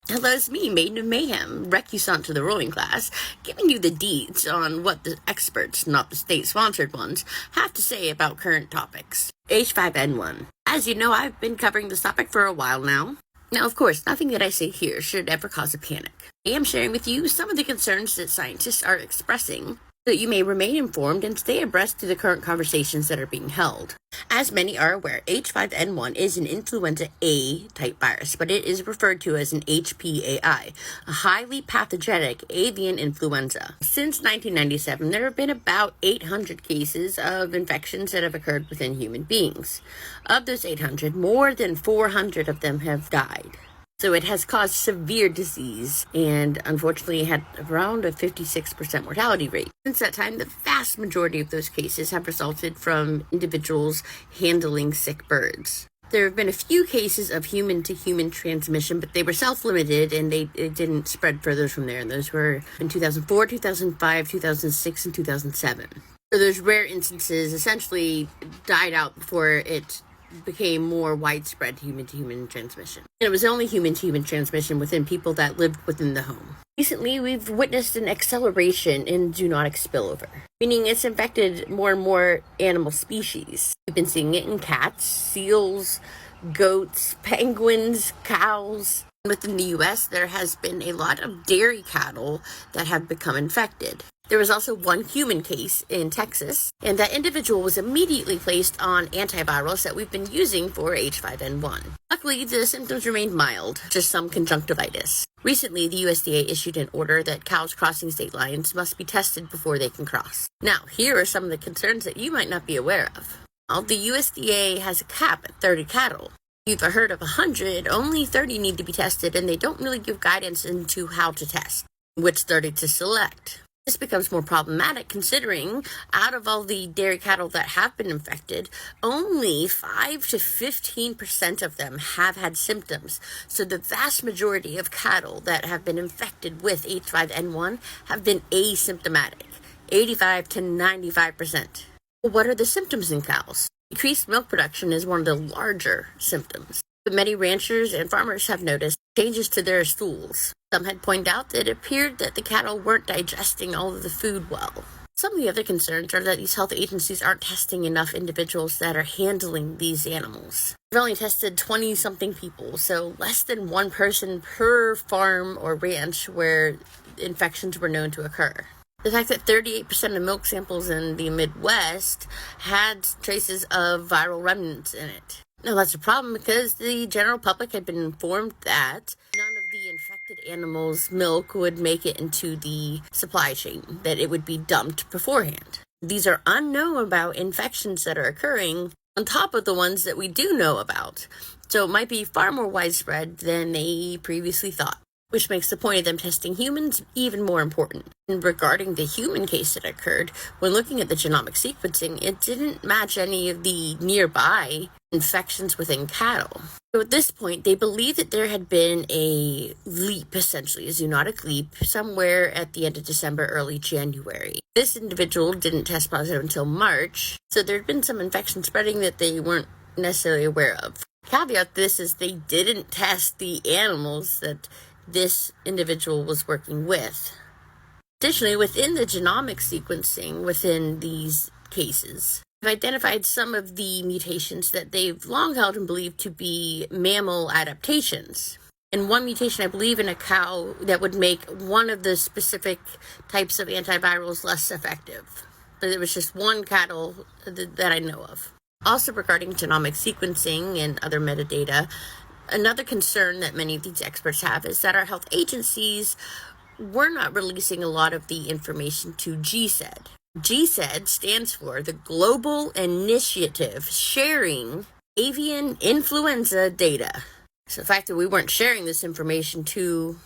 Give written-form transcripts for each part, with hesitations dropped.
Hello, it's me, Maiden of Mayhem, recusant to the ruling class, giving you the deets on what the experts, not the state-sponsored ones, have to say about current topics. H5N1. As you know, I've been covering this topic for a while now. Now, of course, nothing that I say here should ever cause a panic. I am sharing with you some of the concerns that scientists are expressing, so that you may remain informed and stay abreast to the current conversations that are being held. As many are aware, H5N1 is an influenza A type virus, but it is referred to as an HPAI, a highly pathogenic avian influenza. Since 1997, there have been about 800 cases of infections that have occurred within human beings. Of those 800, more than 400 of them have died. So it has caused severe disease and unfortunately had around a 56% mortality rate. Since that time, the vast majority of those cases have resulted from individuals handling sick birds. There have been a few cases of human-to-human transmission, but they were self-limited and it didn't spread further from there. And those were in 2004, 2005, 2006, and 2007. So those rare instances essentially died out before it became more widespread human-to-human transmission. And it was only human-to-human transmission within people that lived within the home. Recently, we've witnessed an acceleration in zoonotic spillover, meaning it's infected more and more animal species. We've been seeing it in cats, seals, goats, penguins, cows. Within the U.S., there has been a lot of dairy cattle that have become infected. There was also one human case in Texas, and that individual was immediately placed on antivirals that we've been using for H5N1. Luckily, the symptoms remained mild, just some conjunctivitis. Recently, the USDA issued an order that cows crossing state lines must be tested before they can cross. Now, here are some of the concerns that you might not be aware of. Well, the USDA has a cap at 30 cattle. If you've heard of 100, only 30 need to be tested, and they don't really give guidance into how to test, which 30 to select. This becomes more problematic considering out of all the dairy cattle that have been infected, only 5 to 15% of them have had symptoms. So the vast majority of cattle that have been infected with H5N1 have been asymptomatic, 85 to 95%. What are the symptoms in cows? Decreased milk production is one of the larger symptoms. But many ranchers and farmers have noticed changes to their stools. Some had pointed out that it appeared that the cattle weren't digesting all of the food well. Some of the other concerns are that these health agencies aren't testing enough individuals that are handling these animals. They've only tested 20-something people, so less than one person per farm or ranch where infections were known to occur. The fact that 38% of milk samples in the Midwest had traces of viral remnants in it. Now, that's a problem because the general public had been informed that none of the infected animals' milk would make it into the supply chain, that it would be dumped beforehand. These are unknown about infections that are occurring on top of the ones that we do know about, so it might be far more widespread than they previously thought, which makes the point of them testing humans even more important. And regarding the human case that occurred, when looking at the genomic sequencing, it didn't match any of the nearby infections within cattle. So at this point, they believe that there had been a leap, essentially, a zoonotic leap, somewhere at the end of December, early January. This individual didn't test positive until March, so there had been some infection spreading that they weren't necessarily aware of. Caveat this is they didn't test the animals that this individual was working with. Additionally, within the genomic sequencing within these cases, they've identified some of the mutations that they've long held and believed to be mammal adaptations. And one mutation, I believe, in a cow that would make one of the specific types of antivirals less effective. But it was just one cattle that I know of. Also, regarding genomic sequencing and other metadata, another concern that many of these experts have is that our health agencies were not releasing a lot of the information to GSED. GSED stands for the Global Initiative Sharing Avian Influenza Data. So the fact that we weren't sharing this information to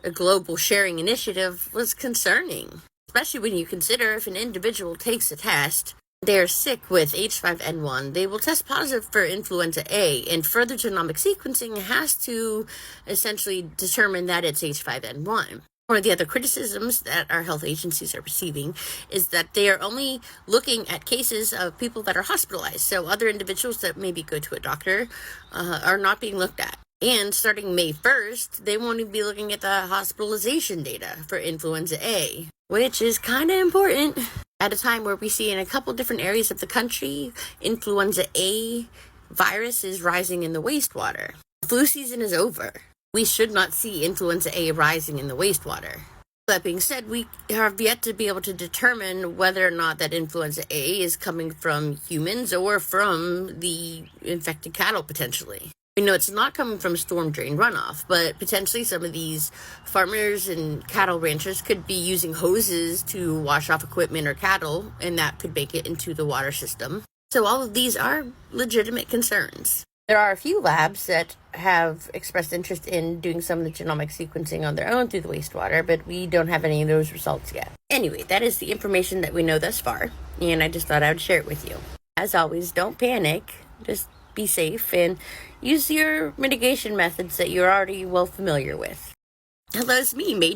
a global sharing initiative was concerning, especially when you consider if an individual takes a test, they're sick with H5N1, they will test positive for influenza A, and further genomic sequencing has to essentially determine that it's H5N1. One of the other criticisms that our health agencies are receiving is that they are only looking at cases of people that are hospitalized. So other individuals that maybe go to a doctor are not being looked at. And starting May 1st, they won't be looking at the hospitalization data for influenza A, which is kind of important at a time where we see in a couple different areas of the country, influenza A virus is rising in the wastewater. The flu season is over. We should not see influenza A rising in the wastewater. That being said, we have yet to be able to determine whether or not that influenza A is coming from humans or from the infected cattle potentially. We know it's not coming from storm drain runoff, but potentially some of these farmers and cattle ranchers could be using hoses to wash off equipment or cattle, and that could make it into the water system. So all of these are legitimate concerns. There are a few labs that have expressed interest in doing some of the genomic sequencing on their own through the wastewater, but we don't have any of those results yet. Anyway, that is the information that we know thus far, and I just thought I would share it with you. As always, don't panic. Just be safe and use your mitigation methods that you're already well familiar with. Hello, it's me, Maiden.